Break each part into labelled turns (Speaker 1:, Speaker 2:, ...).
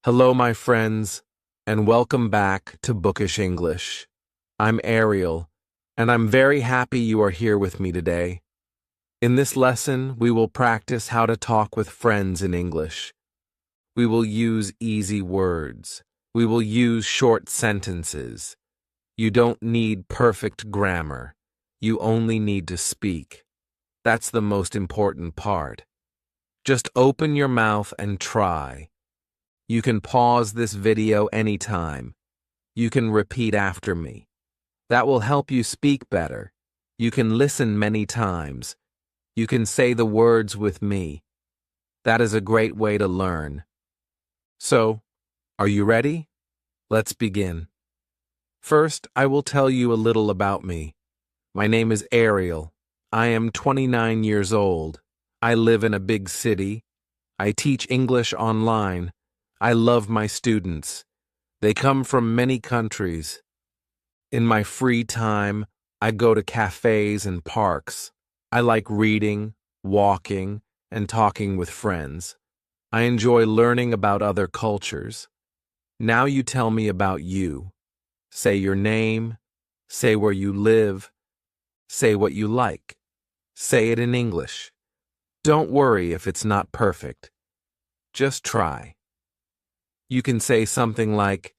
Speaker 1: Hello, my friends, and welcome back to Bookish English. I'm Ariel, and I'm very happy you are here with me today. In this lesson, we will practice how to talk with friends in English. We will use easy words. We will use short sentences. You don't need perfect grammar. You only need to speak. That's the most important part. Just open your mouth and try. You can pause this video anytime. You can repeat after me. That will help you speak better. You can listen many times. You can say the words with me. That is a great way to learn. So, are you ready? Let's begin. First, I will tell you a little about me. My name is Ariel. I am 29 years old. I live in a big city. I teach English online. I love my students. They come from many countries. In my free time, I go to cafes and parks. I like reading, walking, and talking with friends. I enjoy learning about other cultures. Now you tell me about you. Say your name. Say where you live. Say what you like. Say it in English. Don't worry if it's not perfect. Just try. You can say something like,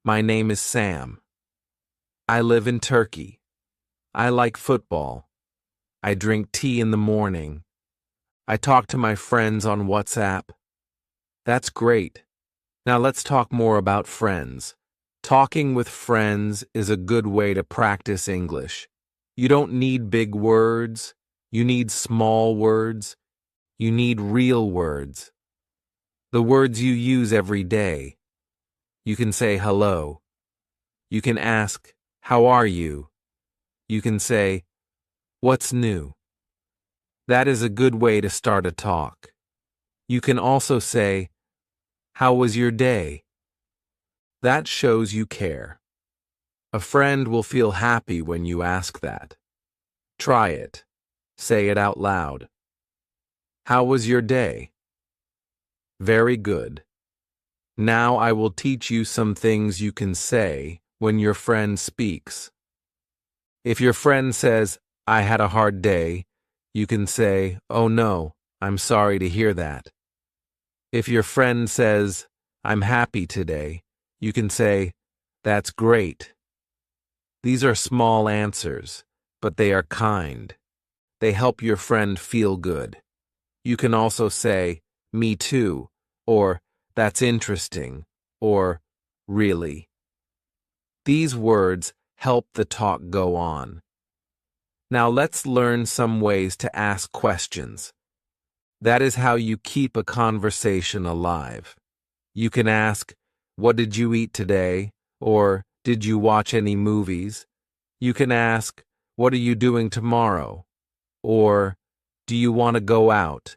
Speaker 1: "My name is Sam. I live in Turkey. I like football. I drink tea in the morning. I talk to my friends on WhatsApp." That's great. Now let's talk more about friends. Talking with friends is a good way to practice English. You don't need big words. You need small words. You need real words. The words you use every day. You can say hello. You can ask, "How are you?" You can say, "What's new?" That is a good way to start a talk. You can also say, "How was your day?" That shows you care. A friend will feel happy when you ask that. Try it. Say it out loud. How was your day? Very good. Now I will teach you some things you can say when your friend speaks. If your friend says, "I had a hard day," you can say, "Oh no, I'm sorry to hear that." If your friend says, "I'm happy today," you can say, "That's great." These are small answers, but they are kind. They help your friend feel good. You can also say, "Me too," or "That's interesting," or "Really." These words help the talk go on. Now let's learn some ways to ask questions. That is how you keep a conversation alive. You can ask, "What did you eat today?" or "Did you watch any movies?" You can ask, "What are you doing tomorrow?" or "Do you want to go out?"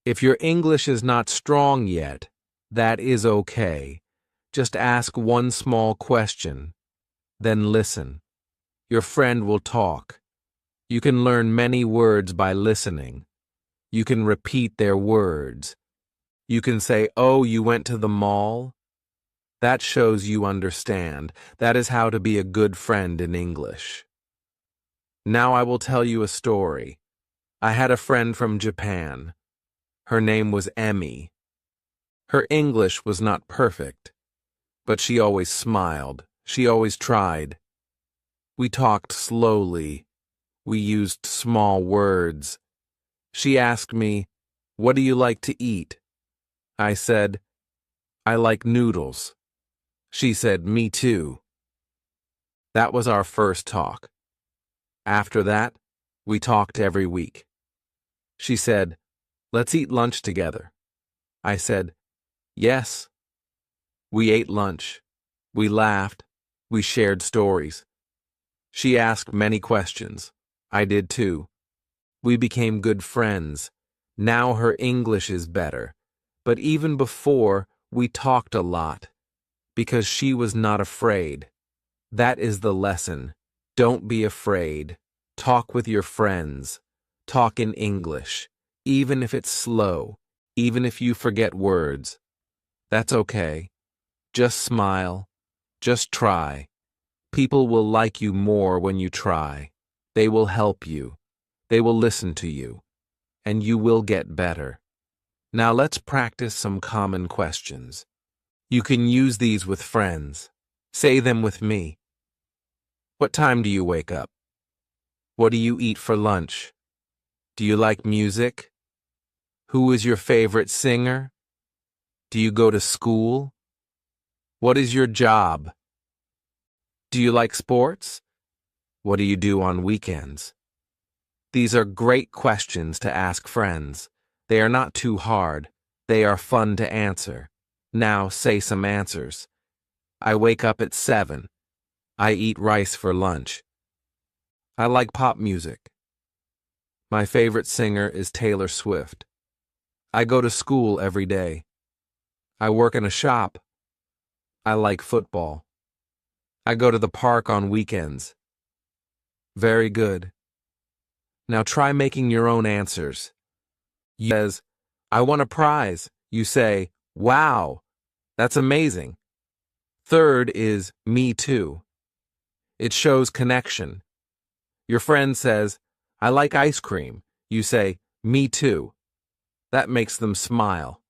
Speaker 1: If your English is not strong yet, that is okay. Just ask one small question, then listen. Your friend will talk. You can learn many words by listening. You can repeat their words. You can say, "Oh, you went to the mall?" That shows you understand. That is how to be a good friend in English. Now I will tell you a story. I had a friend from Japan. Her name was Emmy. Her English was not perfect, but she always smiled. She always tried. We talked slowly. We used small words. She asked me, "What do you like to eat?" I said, "I like noodles." She said, "Me too." That was our first talk. After that, we talked every week. She said, "Let's eat lunch together." I said, "Yes." We ate lunch. We laughed. We shared stories. She asked many questions. I did too. We became good friends. Now her English is better. But even before, we talked a lot. Because she was not afraid. That is the lesson. Don't be afraid. Talk with your friends. Talk in English. Even if it's slow. Even if you forget words. That's okay. Just smile. Just try. People will like you more when you try. They will help you. They will listen to you. And you will get better. Now let's practice some common questions. You can use these with friends. Say them with me. What time do you wake up? What do you eat for lunch? Do you like music? Who is your favorite singer? Do you go to school? What is your job? Do you like sports? What do you do on weekends? These are great questions to ask friends. They are not too hard. They are fun to answer. Now say some answers. I wake up at 7. I eat rice for lunch. I like pop music. My favorite singer is Taylor Swift. I go to school every day. I work in a shop. I like football. I go to the park on weekends. Very good. Now try making your own answers. You says, I won a prize. You say, wow, that's amazing. Third is me too. It shows connection. Your friend says, I like ice cream. You say, me too. That makes them smile.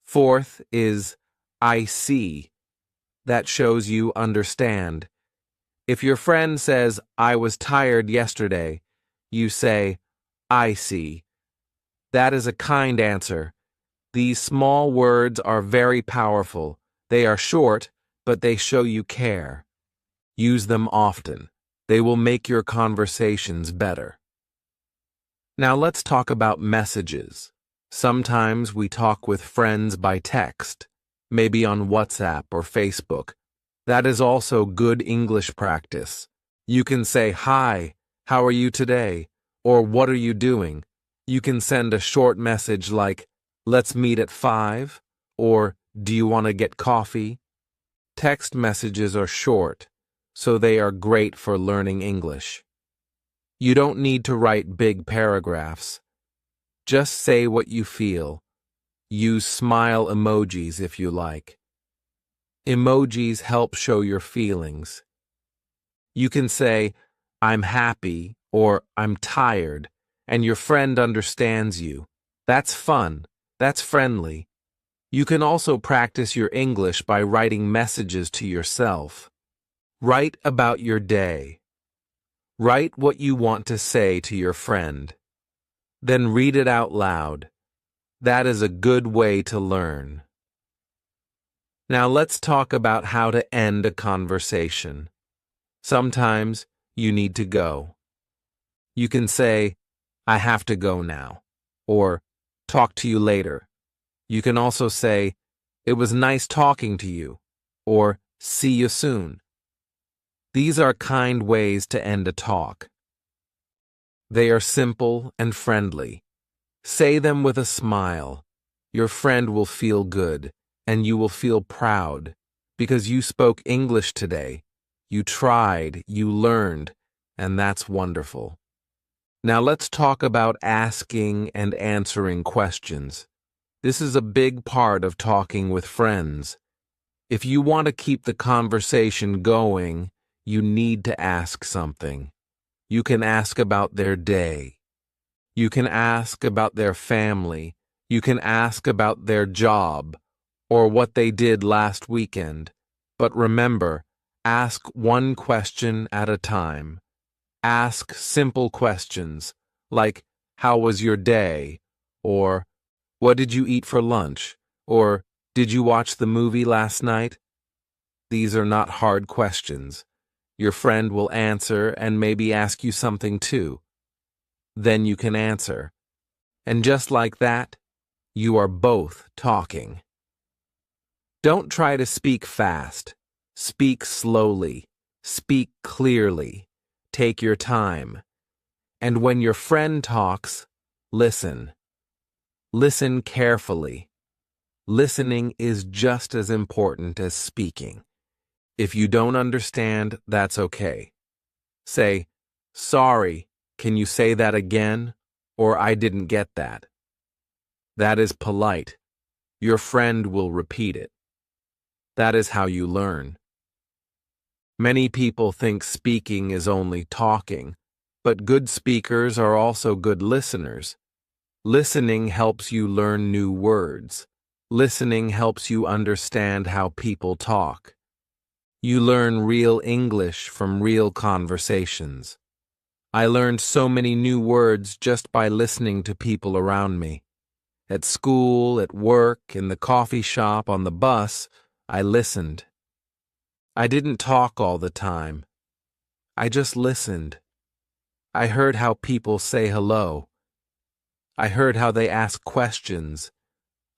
Speaker 1: Fourth is I see. That shows you understand. If your friend says, I was tired yesterday, you say, I see. That is a kind answer. These small words are very powerful. They are short, but they show you care. Use them often. They will make your conversations better. Now let's talk about messages. Sometimes we talk with friends by text, maybe on WhatsApp or Facebook. That is also good English practice. You can say, hi, how are you today? Or what are you doing? You can send a short message like, let's meet at 5, or do you want to get coffee? Text messages are short, so they are great for learning English. You don't need to write big paragraphs. Just say what you feel. Use smile emojis if you like. Emojis help show your feelings. You can say, I'm happy or I'm tired, and your friend understands you. That's fun. That's friendly. You can also practice your English by writing messages to yourself. Write about your day. Write what you want to say to your friend. Then read it out loud. That is a good way to learn. Now let's talk about how to end a conversation. Sometimes you need to go. You can say, I have to go now, or talk to you later. You can also say, it was nice talking to you, or see you soon. These are kind ways to end a talk. They are simple and friendly. Say them with a smile. Your friend will feel good, and you will feel proud, because you spoke English today. You tried, you learned, and that's wonderful. Now let's talk about asking and answering questions. This is a big part of talking with friends. If you want to keep the conversation going, you need to ask something. You can ask about their day. You can ask about their family. You can ask about their job or what they did last weekend. But remember, ask one question at a time. Ask simple questions like, how was your day? Or, what did you eat for lunch? Or, did you watch the movie last night? These are not hard questions. Your friend will answer and maybe ask you something too. Then you can answer. And just like that, you are both talking. Don't try to speak fast. Speak slowly. Speak clearly. Take your time. And when your friend talks, listen. Listen carefully. Listening is just as important as speaking. If you don't understand, that's okay. Say, sorry, can you say that again? Or I didn't get that. That is polite. Your friend will repeat it. That is how you learn. Many people think speaking is only talking, but good speakers are also good listeners. Listening helps you learn new words. Listening helps you understand how people talk. You learn real English from real conversations. I learned so many new words just by listening to people around me. At school, at work, in the coffee shop, on the bus, I listened. I didn't talk all the time. I just listened. I heard how people say hello. I heard how they ask questions.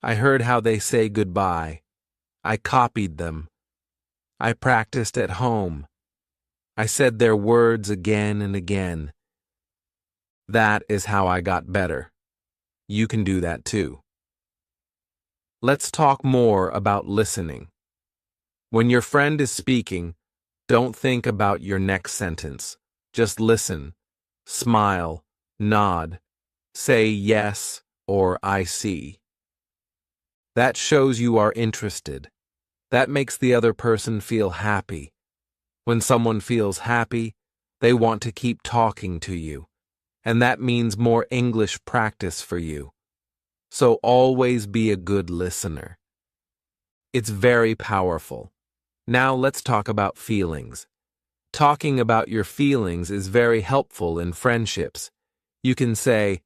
Speaker 1: I heard how they say goodbye. I copied them. I practiced at home. I said their words again and again. That is how I got better. You can do that too. Let's talk more about listening. When your friend is speaking, don't think about your next sentence. Just listen, smile, nod, say yes or I see. That shows you are interested. That makes the other person feel happy. When someone feels happy, they want to keep talking to you, and that means more English practice for you. So always be a good listener. It's very powerful. Now let's talk about feelings. Talking about your feelings is very helpful in friendships. You can say,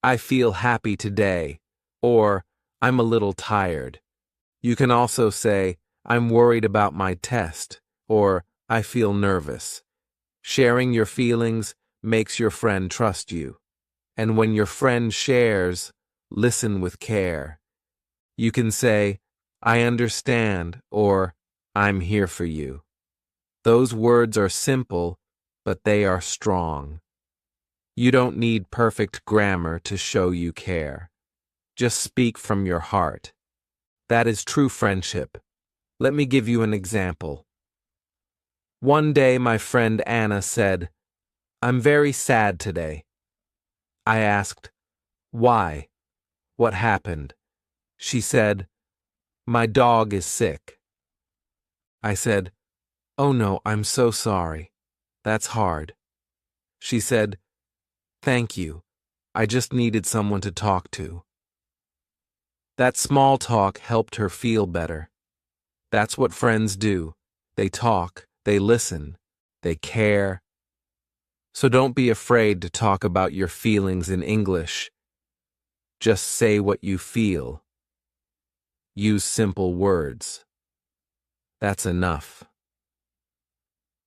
Speaker 1: I feel happy today, or I'm a little tired. You can also say, I'm worried about my test, or I feel nervous. Sharing your feelings makes your friend trust you. And when your friend shares, listen with care. You can say, I understand, or I'm here for you. Those words are simple, but they are strong. You don't need perfect grammar to show you care. Just speak from your heart. That is true friendship. Let me give you an example. One day my friend Anna said, I'm very sad today. I asked, why? What happened? She said, my dog is sick. I said, oh no, I'm so sorry. That's hard. She said, thank you. I just needed someone to talk to. That small talk helped her feel better. That's what friends do. They talk, they listen, they care. So don't be afraid to talk about your feelings in English. Just say what you feel. Use simple words. That's enough.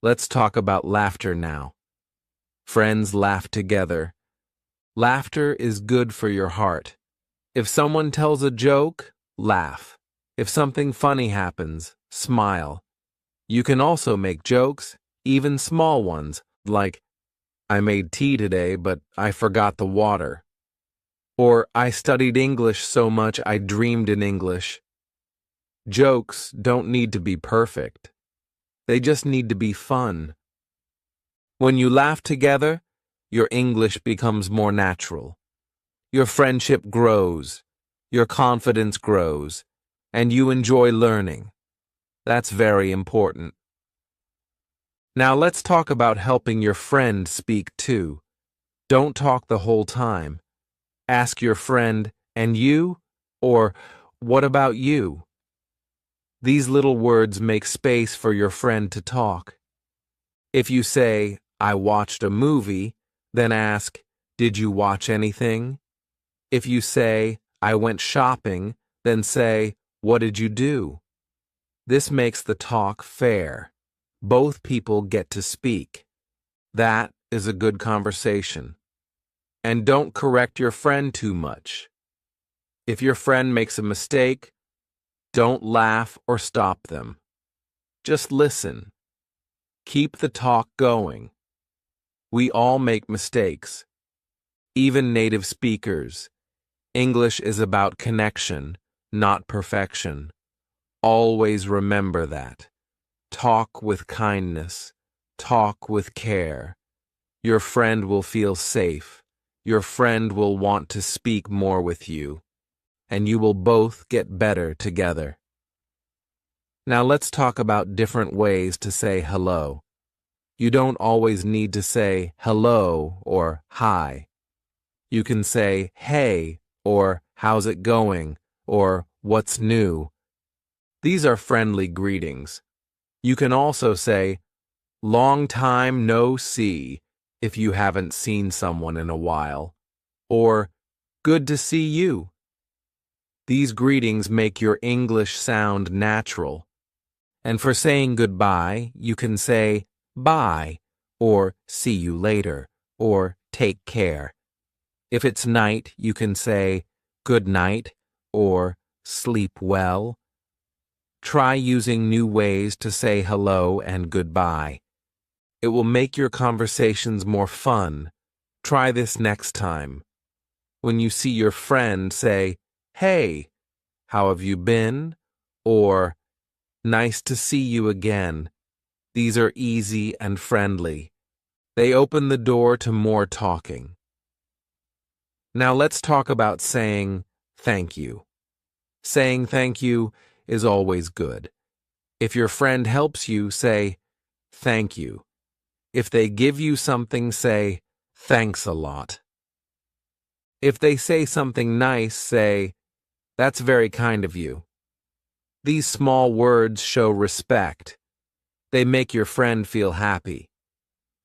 Speaker 1: Let's talk about laughter now. Friends laugh together. Laughter is good for your heart. If someone tells a joke, laugh. If something funny happens, smile. You can also make jokes, even small ones, like, I made tea today, but I forgot the water. Or, I studied English so much I dreamed in English. Jokes don't need to be perfect. They just need to be fun. When you laugh together, your English becomes more natural. Your friendship grows, your confidence grows, and you enjoy learning. That's very important. Now let's talk about helping your friend speak too. Don't talk the whole time. Ask your friend, and you? Or, what about you? These little words make space for your friend to talk. If you say, I watched a movie, then ask, did you watch anything? If you say, I went shopping, then say, what did you do? This makes the talk fair. Both people get to speak. That is a good conversation. And don't correct your friend too much. If your friend makes a mistake, don't laugh or stop them. Just listen. Keep the talk going. We all make mistakes. Even native speakers. English is about connection, not perfection. Always remember that. Talk with kindness. Talk with care. Your friend will feel safe. Your friend will want to speak more with you. and you will both get better together. Now let's talk about different ways to say hello. You don't always need to say hello or hi. You can say hey or how's it going or what's new. These are friendly greetings. You can also say long time no see if you haven't seen someone in a while, or good to see you. These greetings make your English sound natural. And for saying goodbye, you can say bye, or see you later, or take care. If it's night, you can say good night, or sleep well. Try using new ways to say hello and goodbye. It will make your conversations more fun. Try this next time. When you see your friend, say, hey, how have you been? Or, nice to see you again. These are easy and friendly. They open the door to more talking. Now let's talk about saying thank you. Saying thank you is always good. If your friend helps you, say thank you. If they give you something, say thanks a lot. If they say something nice, say that's very kind of you. These small words show respect. They make your friend feel happy.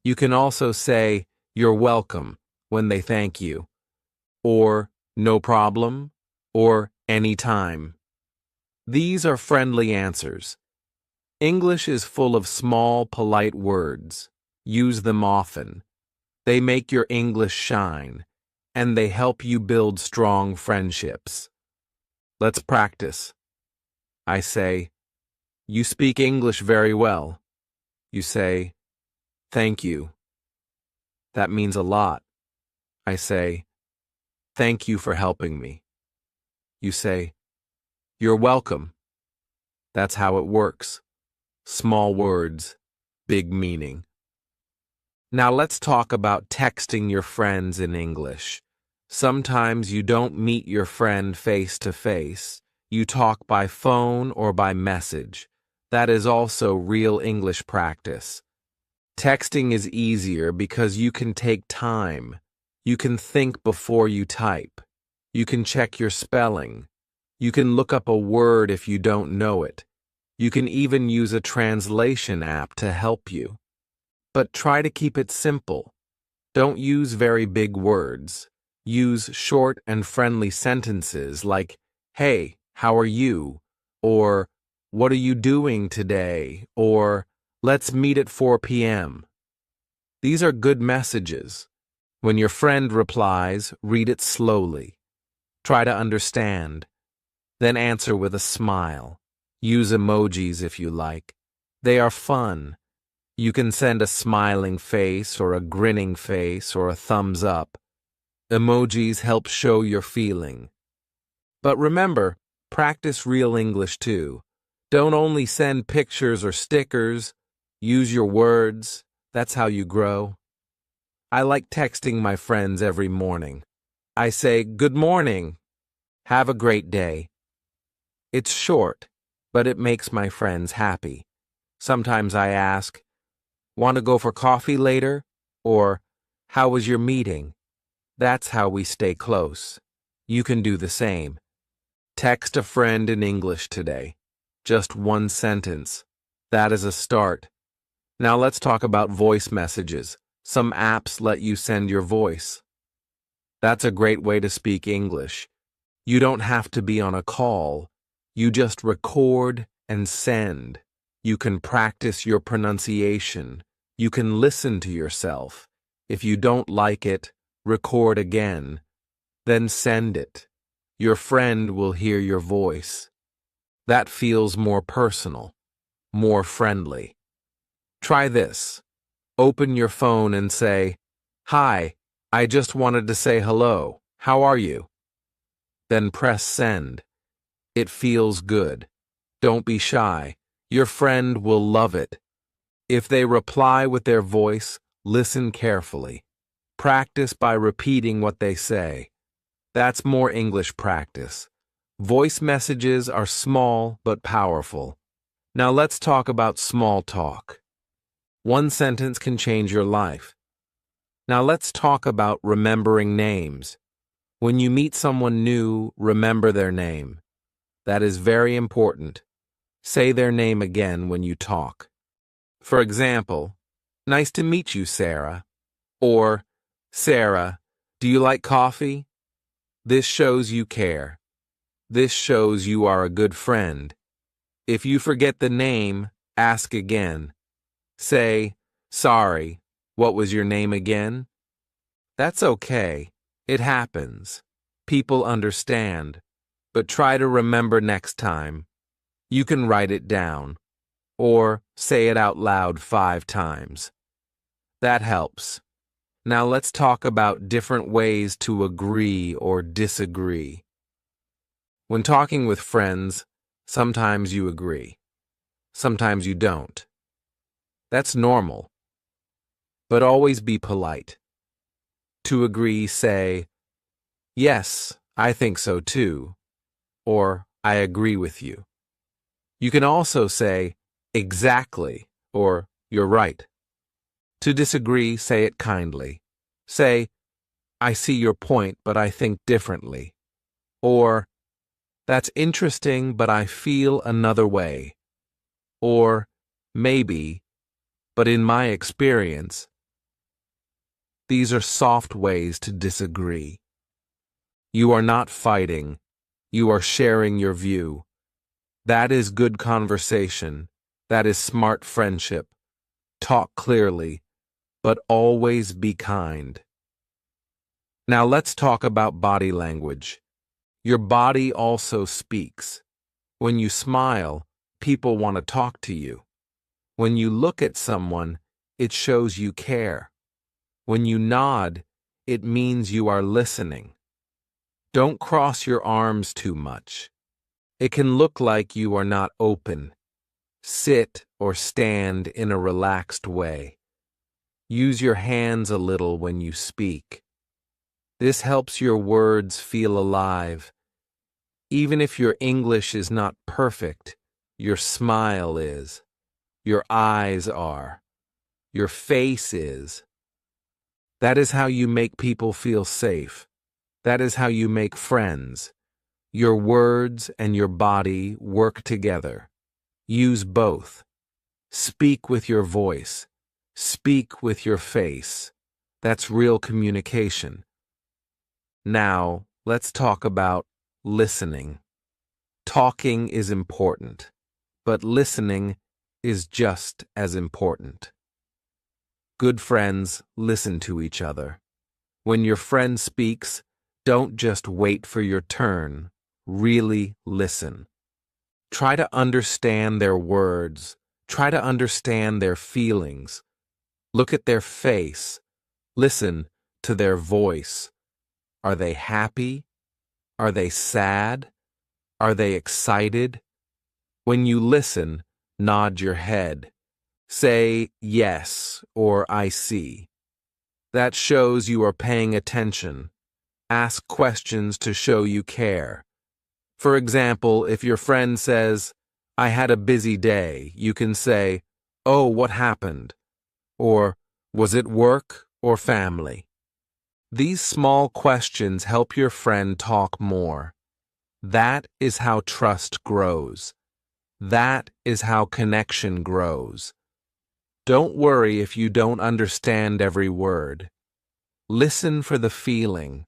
Speaker 1: You can also say, you're welcome, when they thank you, or no problem, or anytime. These are friendly answers. English is full of small, polite words. Use them often. They make your English shine, and they help you build strong friendships. Let's practice. I say, you speak English very well. You say, thank you. That means a lot. I say, thank you for helping me. You say, you're welcome. That's how it works. Small words, big meaning. Now let's talk about texting your friends in English. Sometimes you don't meet your friend face to face. You talk by phone or by message. That is also real English practice. Texting is easier because you can take time. You can think before you type. You can check your spelling. You can look up a word if you don't know it. You can even use a translation app to help you. But try to keep it simple. Don't use very big words. Use short and friendly sentences like, hey, how are you? Or, what are you doing today? Or, let's meet at 4 p.m. These are good messages. When your friend replies, read it slowly. Try to understand. Then answer with a smile. Use emojis if you like. They are fun. You can send a smiling face or a grinning face or a thumbs up. Emojis help show your feeling. But remember, practice real English too. Don't only send pictures or stickers. Use your words. That's how you grow. I like texting my friends every morning. I say, good morning. Have a great day. It's short, but it makes my friends happy. Sometimes I ask, want to go for coffee later? Or, how was your meeting? That's how we stay close. You can do the same. Text a friend in English today. Just one sentence. That is a start. Now let's talk about voice messages. Some apps let you send your voice. That's a great way to speak English. You don't have to be on a call. You just record and send. You can practice your pronunciation. You can listen to yourself. If you don't like it, record again. Then send it. Your friend will hear your voice. That feels more personal, more friendly. Try this. Open your phone and say, hi, I just wanted to say hello. How are you? Then press send. It feels good. Don't be shy. Your friend will love it. If they reply with their voice, listen carefully. Practice by repeating what they say. That's more English practice. Voice messages are small but powerful. Now let's talk about small talk. One sentence can change your life. Now let's talk about remembering names. When you meet someone new, remember their name. That is very important. Say their name again when you talk. For example, "Nice to meet you, Sarah." Or, "Sarah, do you like coffee?" This shows you care. This shows you are a good friend. If you forget the name, ask again. Say, "Sorry, what was your name again?" That's okay. It happens. People understand. But try to remember next time. You can write it down. Or say it out loud 5 times. That helps. Now let's talk about different ways to agree or disagree. When talking with friends, sometimes you agree. Sometimes you don't. That's normal. But always be polite. To agree, say, "Yes, I think so too," or "I agree with you." You can also say, "Exactly," or "You're right." To disagree, say it kindly. Say, "I see your point, but I think differently." Or, "That's interesting, but I feel another way." Or, "Maybe, but in my experience." These are soft ways to disagree. You are not fighting. You are sharing your view. That is good conversation. That is smart friendship. Talk clearly, but always be kind. Now let's talk about body language. Your body also speaks. When you smile, people want to talk to you. When you look at someone, it shows you care. When you nod, it means you are listening. Don't cross your arms too much. It can look like you are not open. Sit or stand in a relaxed way. Use your hands a little when you speak. This helps your words feel alive. Even if your English is not perfect, your smile is. Your eyes are. Your face is. That is how you make people feel safe. That is how you make friends. Your words and your body work together. Use both. Speak with your voice. Speak with your face. That's real communication. Now, let's talk about listening. Talking is important, but listening is just as important. Good friends listen to each other. When your friend speaks, don't just wait for your turn. Really listen. Try to understand their words. Try to understand their feelings. Look at their face. Listen to their voice. Are they happy? Are they sad? Are they excited? When you listen, nod your head. Say yes or "I see." That shows you are paying attention. Ask questions to show you care. For example, if your friend says, "I had a busy day," you can say, "Oh, what happened?" Or, "Was it work or family?" These small questions help your friend talk more. That is how trust grows. That is how connection grows. Don't worry if you don't understand every word. Listen for the feeling.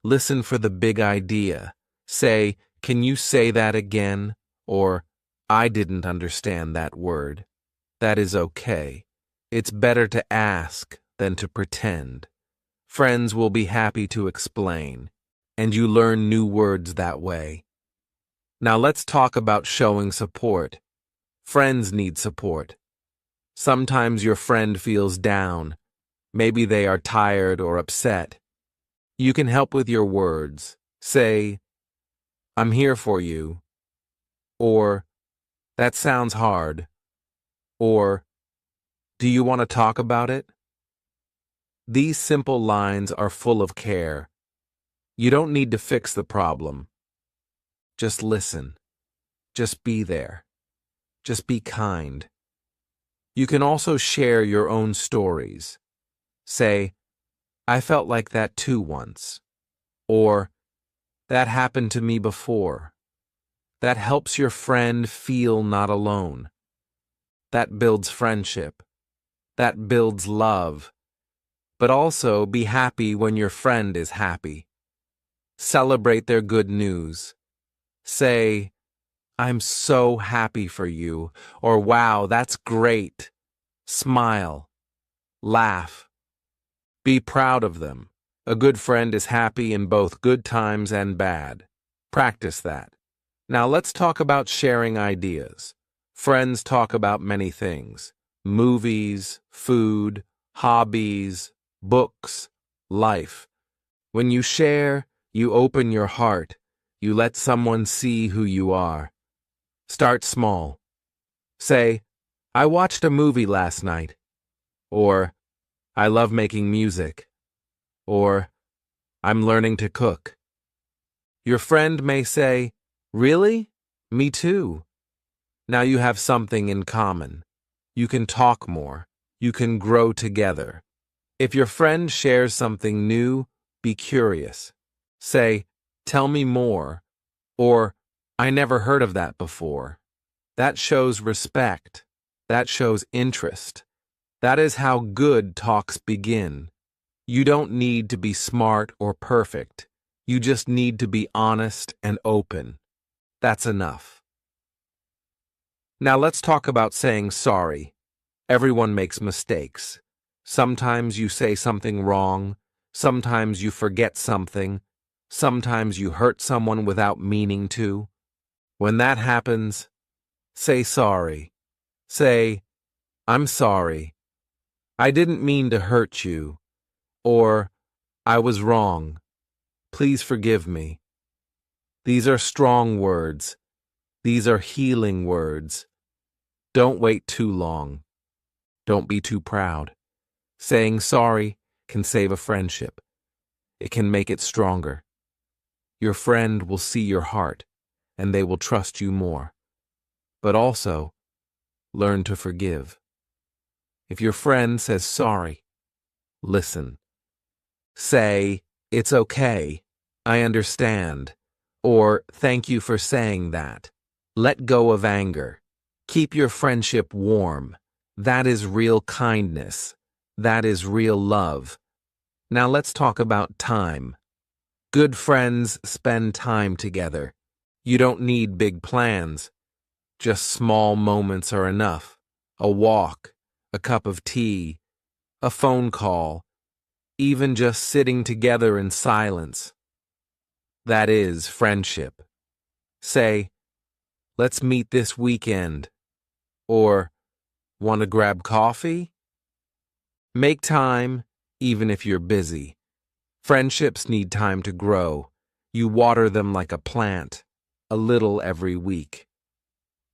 Speaker 1: Listen for the big idea. Say, "Can you say that again?" Or, "I didn't understand that word." That is okay. It's better to ask than to pretend. Friends will be happy to explain, and you learn new words that way. Now let's talk about showing support. Friends need support. Sometimes your friend feels down. Maybe they are tired or upset. You can help with your words. Say, "I'm here for you." Or, "That sounds hard." Or, "Do you want to talk about it?" These simple lines are full of care. You don't need to fix the problem. Just listen. Just be there. Just be kind. You can also share your own stories. Say, I felt like that too once. Or, that happened to me before. That helps your friend feel not alone. That builds friendship. That builds love. But also be happy when your friend is happy. Celebrate their good news. Say, I'm so happy for you, or wow, that's great. Smile. Laugh. Be proud of them. A good friend is happy in both good times and bad. Practice that. Now let's talk about sharing ideas. Friends talk about many things: movies, food, hobbies, books, life. When you share, you open your heart. You let someone see who you are. Start small. Say, I watched a movie last night. Or, I love making music. Or, I'm learning to cook. Your friend may say, really? Me too. Now you have something in common. You can talk more. You can grow together. If your friend shares something new, be curious. Say, tell me more. Or, I never heard of that before. That shows respect. That shows interest. That is how good talks begin. You don't need to be smart or perfect. You just need to be honest and open. That's enough. Now let's talk about saying sorry. Everyone makes mistakes. Sometimes you say something wrong. Sometimes you forget something. Sometimes you hurt someone without meaning to. When that happens, say sorry. Say, I'm sorry. I didn't mean to hurt you. Or, I was wrong. Please forgive me. These are strong words. These are healing words. Don't wait too long. Don't be too proud. Saying sorry can save a friendship. It can make it stronger. Your friend will see your heart, and they will trust you more. But also, learn to forgive. If your friend says sorry, listen. Say, it's okay. I understand. Or, thank you for saying that. Let go of anger. Keep your friendship warm. That is real kindness. That is real love. Now let's talk about time. Good friends spend time together. You don't need big plans. Just small moments are enough. A walk, a cup of tea, a phone call, even just sitting together in silence. That is friendship. Say, let's meet this weekend. Or, want to grab coffee? Make time, even if you're busy. Friendships need time to grow. You water them like a plant, a little every week.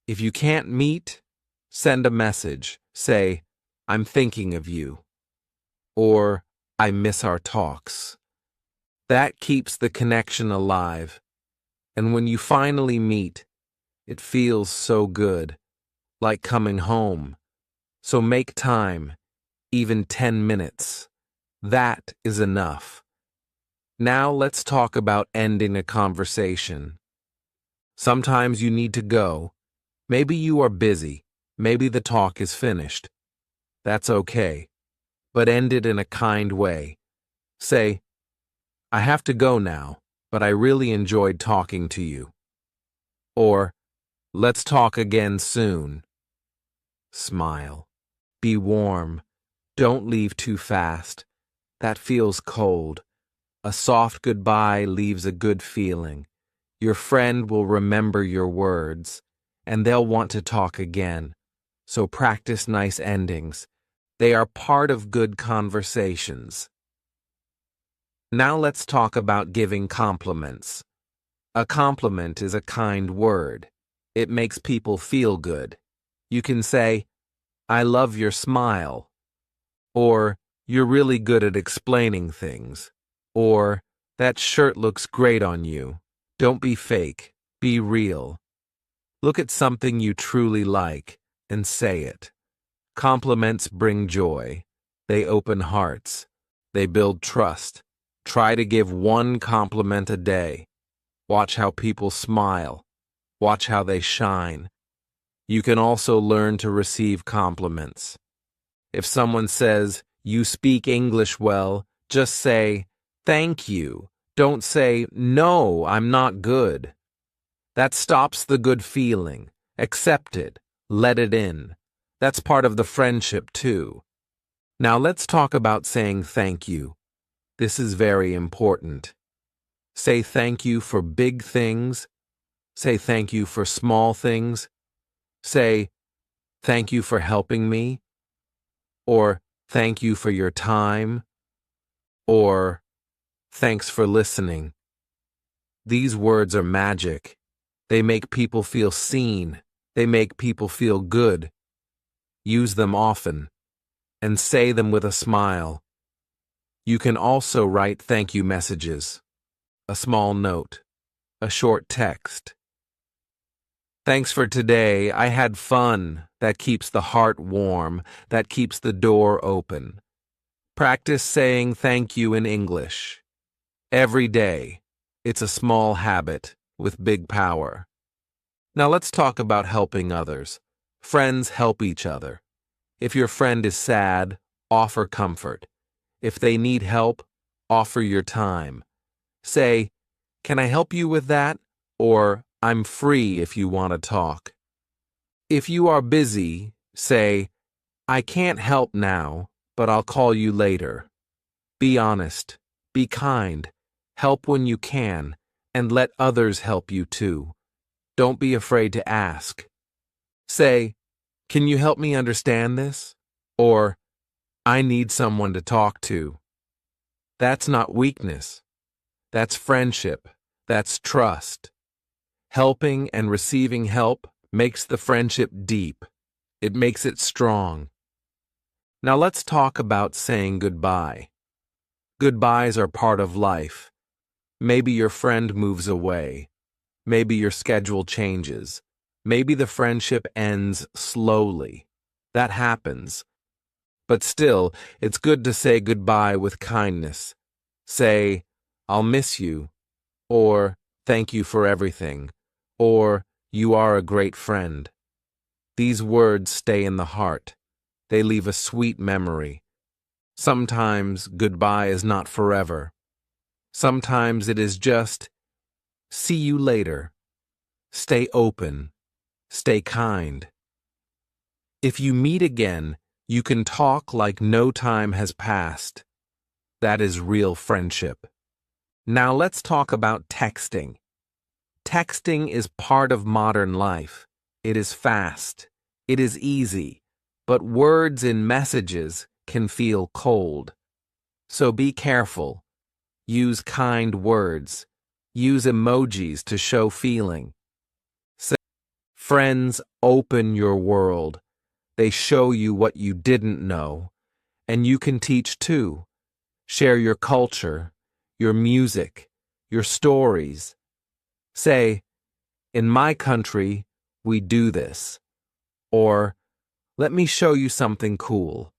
Speaker 1: If you can't meet, send a message. Say, I'm thinking of you. Or, I miss our talks. That keeps the connection alive. And when you finally meet, it feels so good, like coming home. So make time, even 10 minutes. That is enough. Now let's talk about ending a conversation. Sometimes you need to go. Maybe you are busy. Maybe the talk is finished. That's okay. But end it in a kind way. Say, I have to go now, but I really enjoyed talking to you. Or, let's talk again soon. Smile. Be warm. Don't leave too fast. That feels cold. A soft goodbye leaves a good feeling. Your friend will remember your words, and they'll want to talk again. So practice nice endings. They are part of good conversations. Now let's talk about giving compliments. A compliment is a kind word. It makes people feel good. You can say, I love your smile. Or, you're really good at explaining things. Or, that shirt looks great on you. Don't be fake. Be real. Look at something you truly like and say it. Compliments bring joy. They open hearts. They build trust. Try to give one compliment a day. Watch how people smile. Watch how they shine. You can also learn to receive compliments. If someone says, "You speak English well," just say, "Thank you." Don't say, "No, I'm not good." That stops the good feeling. Accept it. Let it in. That's part of the friendship, too. Now let's talk about saying thank you. This is very important. Say thank you for big things. Say thank you for small things. Say, "Thank you for helping me," or "Thank you for your time," or "Thanks for listening." These words are magic. They make people feel seen. They make people feel good. Use them often, and say them with a smile. You can also write thank you messages, a small note, a short text. "Thanks for today. I had fun." That keeps the heart warm. That keeps the door open. Practice saying thank you in English. Every day. It's a small habit with big power. Now let's talk about helping others. Friends help each other. If your friend is sad, offer comfort. If they need help, offer your time. Say, "Can I help you with that?" Or, "I'm free if you want to talk." If you are busy, say, "I can't help now, but I'll call you later." Be honest. Be kind. Help when you can, and let others help you too. Don't be afraid to ask. Say, "Can you help me understand this?" Or, "I need someone to talk to." That's not weakness. That's friendship. That's trust. Helping and receiving help makes the friendship deep. It makes it strong. Now let's talk about saying goodbye. Goodbyes are part of life. Maybe your friend moves away. Maybe your schedule changes. Maybe the friendship ends slowly. That happens. But still, it's good to say goodbye with kindness. Say, "I'll miss you," or "Thank you for everything," or "You are a great friend." These words stay in the heart. They leave a sweet memory. Sometimes goodbye is not forever. Sometimes it is just, "See you later." Stay open. Stay kind. If you meet again, you can talk like no time has passed. That is real friendship. Now let's talk about texting. Texting is part of modern life. It is fast. It is easy. But words in messages can feel cold. So be careful. Use kind words. Use emojis to show feeling. Say, "Friends open your world. They show you what you didn't know. And you can teach too. Share your culture, your music, your stories. Say, "In my country, we do this." Or, "Let me show you something cool."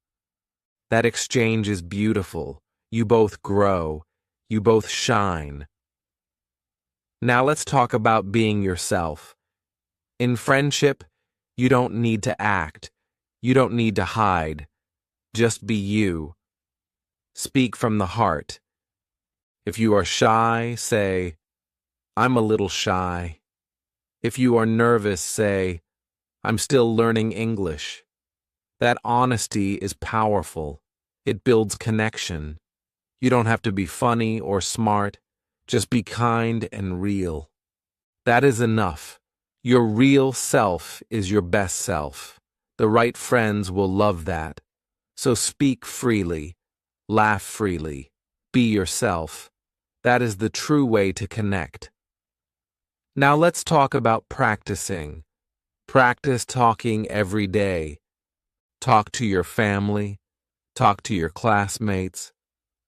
Speaker 1: That exchange is beautiful. You both grow. You both shine. Now let's talk about being yourself. In friendship, you don't need to act. You don't need to hide. Just be you. Speak from the heart. If you are shy, say, "I'm a little shy." If you are nervous, say, "I'm still learning English." That honesty is powerful. It builds connection. You don't have to be funny or smart. Just be kind and real. That is enough. Your real self is your best self. The right friends will love that. So speak freely. Laugh freely. Be yourself. That is the true way to connect. Now let's talk about practicing. Practice talking every day. Talk to your family. Talk to your classmates.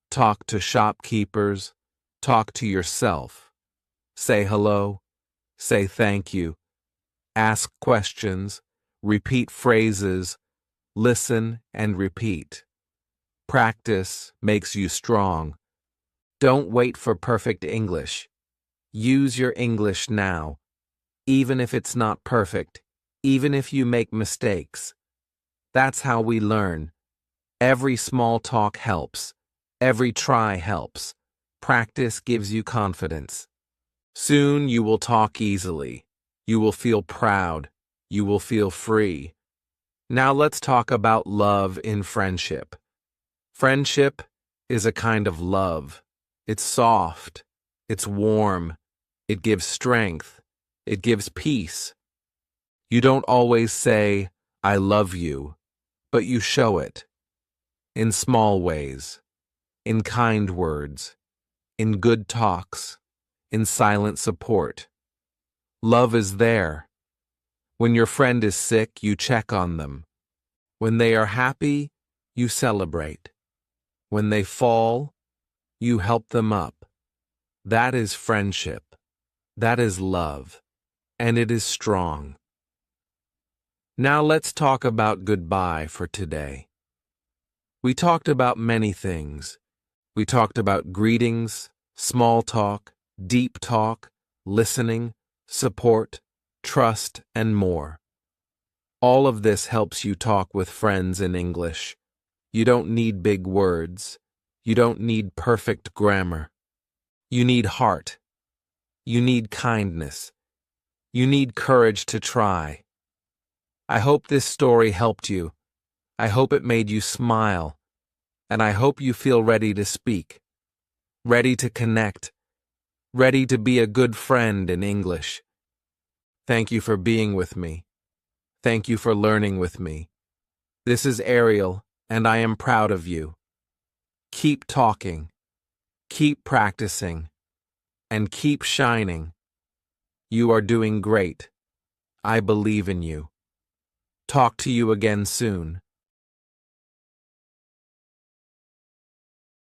Speaker 1: Talk to shopkeepers. Talk to yourself. Say hello. Say thank you. Ask questions. Repeat phrases. Listen and repeat. Practice makes you strong. Don't wait for perfect English. Use your English now, even if it's not perfect, even if you make mistakes. That's how we learn. Every small talk helps. Every try helps. Practice gives you confidence. Soon you will talk easily. You will feel proud. You will feel free. Now let's talk about love in friendship. Friendship is a kind of love. It's soft. It's warm. It gives strength. It gives peace. You don't always say, "I love you," but you show it. In small ways. In kind words. In good talks. In silent support. Love is there. When your friend is sick, you check on them. When they are happy, you celebrate. When they fall, you help them up. That is friendship. That is love. And it is strong. Now let's talk about goodbye for today. We talked about many things. We talked about greetings, small talk, deep talk, listening, support, trust, and more. All of this helps you talk with friends in English. You don't need big words. You don't need perfect grammar. You need heart. You need kindness. You need courage to try. I hope this story helped you. I hope it made you smile. And I hope you feel ready to speak, ready to connect, ready to be a good friend in English. Thank you for being with me. Thank you for learning with me. This is Ariel, and I am proud of you. Keep talking, keep practicing, and keep shining. You are doing great. I believe in you. Talk to you again soon.